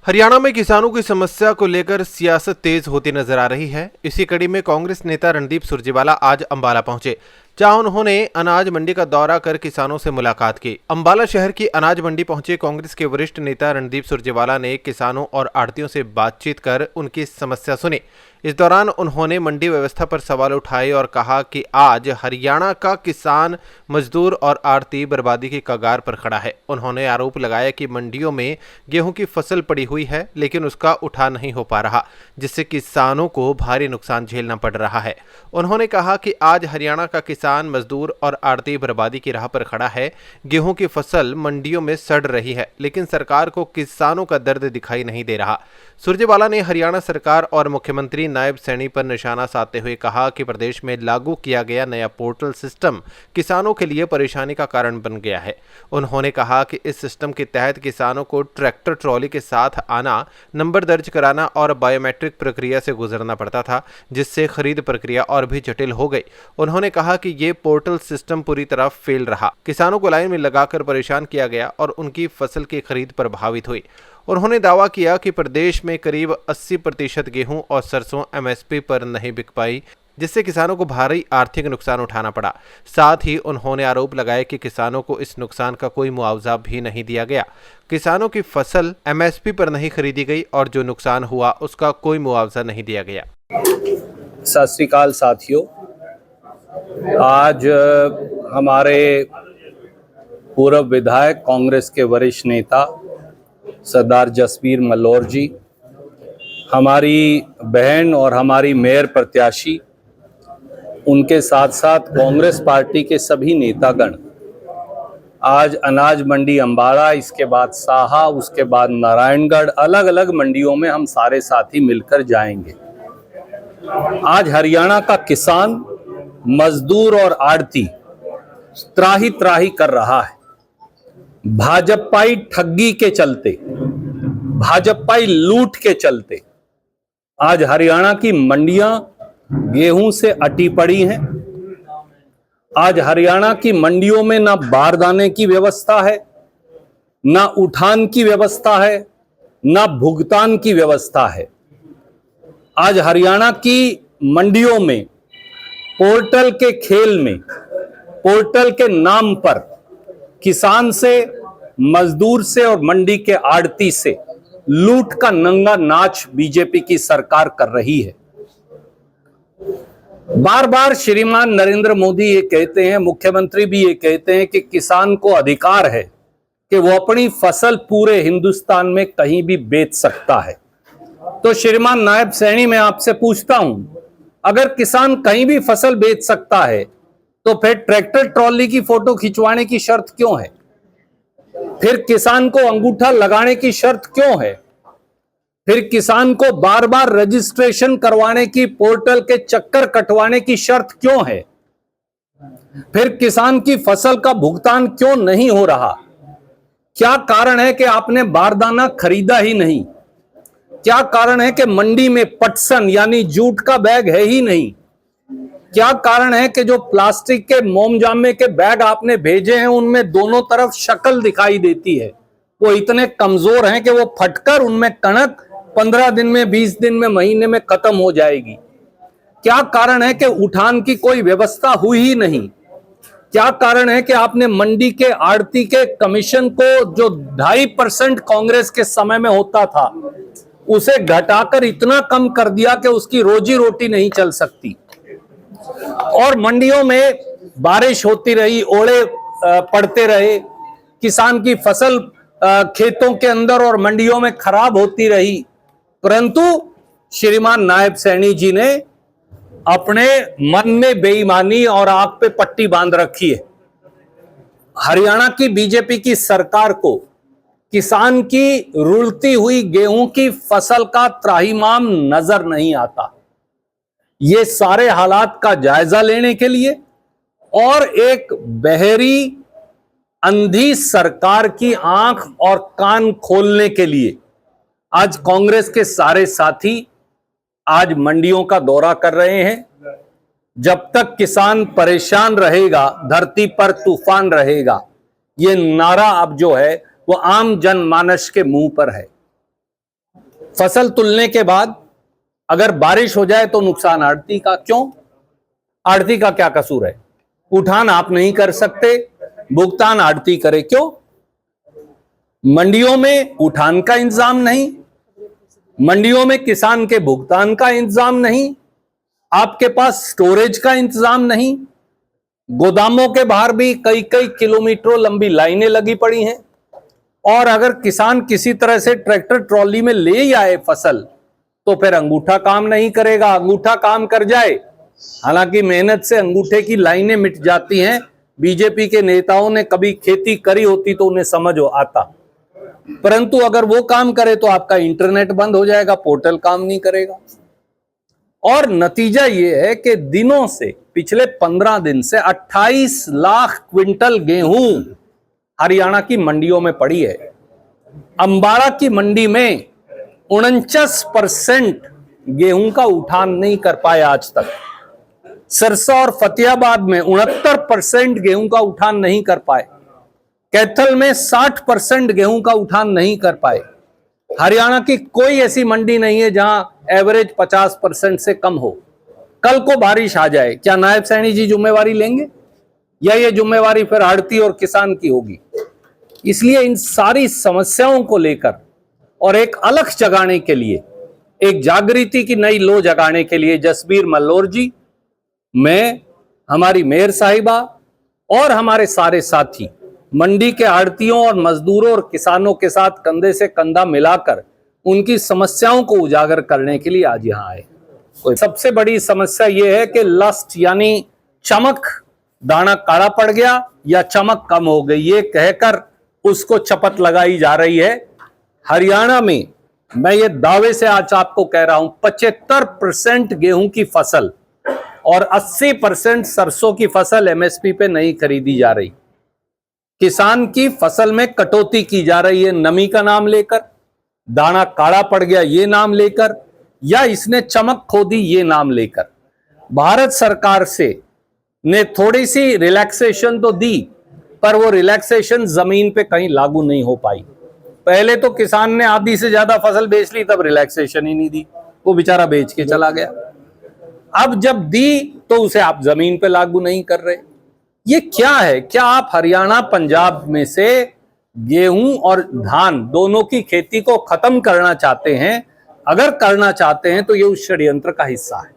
हरियाणा में किसानों की समस्या को लेकर सियासत तेज होती नजर आ रही है। इसी कड़ी में कांग्रेस नेता रणदीप सुरजेवाला आज अंबाला पहुंचे, जहां उन्होंने अनाज मंडी का दौरा कर किसानों से मुलाकात की। अंबाला शहर की अनाज मंडी पहुंचे कांग्रेस के वरिष्ठ नेता रणदीप सुरजेवाला ने किसानों और आढ़तियों से बातचीत कर उनकी समस्या सुनी। इस दौरान उन्होंने मंडी व्यवस्था पर सवाल उठाए और कहा कि आज हरियाणा का किसान, मजदूर और आढ़ती बर्बादी की कगार पर खड़ा है। उन्होंने आरोप लगाया कि मंडियों में गेहूं की फसल पड़ी हुई है, लेकिन उसका उठा नहीं हो पा रहा, जिससे किसानों को भारी नुकसान झेलना पड़ रहा है। उन्होंने कहा कि आज हरियाणा का किसान, मजदूर और आढ़ती बर्बादी की राह पर खड़ा है। गेहूं की फसल मंडियों में सड़ रही है, लेकिन सरकार को किसानों का दर्द दिखाई नहीं दे रहा। सुरजेवाला ने हरियाणा सरकार और मुख्यमंत्री नायब सैनी पर निशाना साधते हुए कहा कि प्रदेश में लागू किया गया नया पोर्टल सिस्टम किसानों के लिए परेशानी का कारण बन गया है। उन्होंने कहा कि इस सिस्टम के तहत किसानों को ट्रैक्टर ट्रॉली के साथ आना, नंबर दर्ज कराना और बायोमेट्रिक प्रक्रिया से गुजरना पड़ता था, जिससे खरीद प्रक्रिया और भी जटिल हो गई। उन्होंने कहा कि ये पोर्टल सिस्टम पूरी तरह फेल रहा। किसानों को लाइन में लगाकर परेशान किया गया और उनकी फसल की खरीद प्रभावित हुई। उन्होंने दावा किया कि प्रदेश में करीब 80% गेहूं और सरसों एमएसपी पर नहीं बिक पाई, जिससे किसानों को भारी आर्थिक नुकसान उठाना पड़ा। साथ ही उन्होंने आरोप लगाया कि किसानों को इस नुकसान का कोई मुआवजा भी नहीं दिया गया। किसानों की फसल एमएसपी पर नहीं खरीदी गई और जो नुकसान हुआ उसका कोई मुआवजा नहीं दिया गया। सत श्री अकाल साथियों, आज हमारे पूर्व विधायक, कांग्रेस के वरिष्ठ नेता सरदार जसबीर मल्लौर जी, हमारी बहन और हमारी मेयर प्रत्याशी, उनके साथ साथ कांग्रेस पार्टी के सभी नेतागण आज अनाज मंडी अंबाला, इसके बाद साहा, उसके बाद नारायणगढ़, अलग अलग मंडियों में हम सारे साथी मिलकर जाएंगे। आज हरियाणा का किसान, मजदूर और आढ़ती त्राही त्राही कर रहा है। भाजपाई ठगी के चलते, भाजपाई लूट के चलते आज हरियाणा की मंडियां गेहूं से अटी पड़ी हैं। आज हरियाणा की मंडियों में ना बारदाने की व्यवस्था है, ना उठान की व्यवस्था है, ना भुगतान की व्यवस्था है। आज हरियाणा की मंडियों में पोर्टल के खेल में, पोर्टल के नाम पर किसान से, मजदूर से और मंडी के आढ़ती से लूट का नंगा नाच बीजेपी की सरकार कर रही है। बार बार श्रीमान नरेंद्र मोदी ये कहते हैं, मुख्यमंत्री भी ये कहते हैं कि किसान को अधिकार है कि वो अपनी फसल पूरे हिंदुस्तान में कहीं भी बेच सकता है। तो श्रीमान नायब सैनी, मैं आपसे पूछता हूं, अगर किसान कहीं भी फसल बेच सकता है तो फिर ट्रैक्टर ट्रॉली की फोटो खिंचवाने की शर्त क्यों है? फिर किसान को अंगूठा लगाने की शर्त क्यों है? फिर किसान को बार बार रजिस्ट्रेशन करवाने की, पोर्टल के चक्कर कटवाने की शर्त क्यों है? फिर किसान की फसल का भुगतान क्यों नहीं हो रहा? क्या कारण है कि आपने बारदाना खरीदा ही नहीं? क्या कारण है कि मंडी में पटसन यानी जूट का बैग है ही नहीं? क्या कारण है कि जो प्लास्टिक के मोमजामे के बैग आपने भेजे हैं उनमें दोनों तरफ शक्ल दिखाई देती है, वो इतने कमजोर हैं कि वो फटकर उनमें कणक 15 दिन में, 20 दिन में, महीने में खत्म हो जाएगी? क्या कारण है कि उठान की कोई व्यवस्था हुई ही नहीं? क्या कारण है कि आपने मंडी के आढ़ती के कमीशन को, जो 2.5% कांग्रेस के समय में होता था, उसे घटाकर इतना कम कर दिया कि उसकी रोजी रोटी नहीं चल सकती? और मंडियों में बारिश होती रही, ओले पड़ते रहे, किसान की फसल खेतों के अंदर और मंडियों में खराब होती रही, परंतु श्रीमान नायब सैनी जी ने अपने मन में बेईमानी और आंख पे पट्टी बांध रखी है। हरियाणा की बीजेपी की सरकार को किसान की रुलती हुई गेहूं की फसल का त्राहिमाम नजर नहीं आता। ये सारे हालात का जायजा लेने के लिए और एक बहरी, अंधी सरकार की आंख और कान खोलने के लिए आज कांग्रेस के सारे साथी आज मंडियों का दौरा कर रहे हैं। जब तक किसान परेशान रहेगा, धरती पर तूफान रहेगा, ये नारा अब जो है वो आम जनमानस के मुंह पर है। फसल तुलने के बाद अगर बारिश हो जाए तो नुकसान आढ़ती का। क्यों? आढ़ती का क्या कसूर है? उठान आप नहीं कर सकते, भुगतान आढ़ती करे। क्यों? मंडियों में उठान का इंतजाम नहीं, मंडियों में किसान के भुगतान का इंतजाम नहीं, आपके पास स्टोरेज का इंतजाम नहीं, गोदामों के बाहर भी कई कई किलोमीटरों लंबी लाइनें लगी पड़ी हैं। और अगर किसान किसी तरह से ट्रैक्टर ट्रॉली में ले ही आए फसल, तो फिर अंगूठा काम नहीं करेगा। अंगूठा काम कर जाए, हालांकि मेहनत से अंगूठे की लाइनें मिट जाती हैं। बीजेपी के नेताओं ने कभी खेती करी होती तो उन्हें समझ आता, परंतु अगर वो काम करे तो आपका इंटरनेट बंद हो जाएगा, पोर्टल काम नहीं करेगा। और नतीजा ये है कि दिनों से, पिछले 15 दिन से 28 लाख क्विंटल गेहूं हरियाणा की मंडियों में पड़ी है। अंबाला की मंडी में 49% गेहूं का उठान नहीं कर पाए आज तक। सिरसा और फतेहाबाद में 69% गेहूं का उठान नहीं कर पाए। कैथल में 60% गेहूं का उठान नहीं कर पाए। हरियाणा की कोई ऐसी मंडी नहीं है जहां एवरेज 50% से कम हो। कल को बारिश आ जाए, क्या नायब सैनी जी जिम्मेवारी लेंगे, या ये जिम्मेवारी फिर आढ़ती और किसान की होगी? इसलिए इन सारी समस्याओं को लेकर और एक अलख जगाने के लिए, एक जागृति की नई लो जगाने के लिए जसबीर मल्होर जी, मैं, हमारी मेयर साहिबा और हमारे सारे साथी मंडी के आढ़तियों और मजदूरों और किसानों के साथ कंधे से कंधा मिलाकर उनकी समस्याओं को उजागर करने के लिए आज यहां आए। सबसे बड़ी समस्या यह है कि लस्ट यानी चमक, दाना काला पड़ गया या चमक कम हो गई, ये कहकर उसको चपत लगाई जा रही है। हरियाणा में मैं ये दावे से आज आपको कह रहा हूं, 75% गेहूं की फसल और 80% सरसों की फसल एमएसपी पे नहीं खरीदी जा रही। किसान की फसल में कटौती की जा रही है, नमी का नाम लेकर, दाना काला पड़ गया ये नाम लेकर, या इसने चमक खो दी ये नाम लेकर। भारत सरकार से ने थोड़ी सी रिलैक्सेशन तो दी, पर वो रिलैक्सेशन जमीन पे कहीं लागू नहीं हो पाई। पहले तो किसान ने आधी से ज्यादा फसल बेच ली, तब रिलैक्सेशन ही नहीं दी, वो बेचारा बेच के चला गया। अब जब दी तो उसे आप जमीन पे लागू नहीं कर रहे। ये क्या है? क्या आप हरियाणा पंजाब में से गेहूं और धान दोनों की खेती को खत्म करना चाहते हैं? अगर करना चाहते हैं तो ये उस षड्यंत्र का हिस्सा है।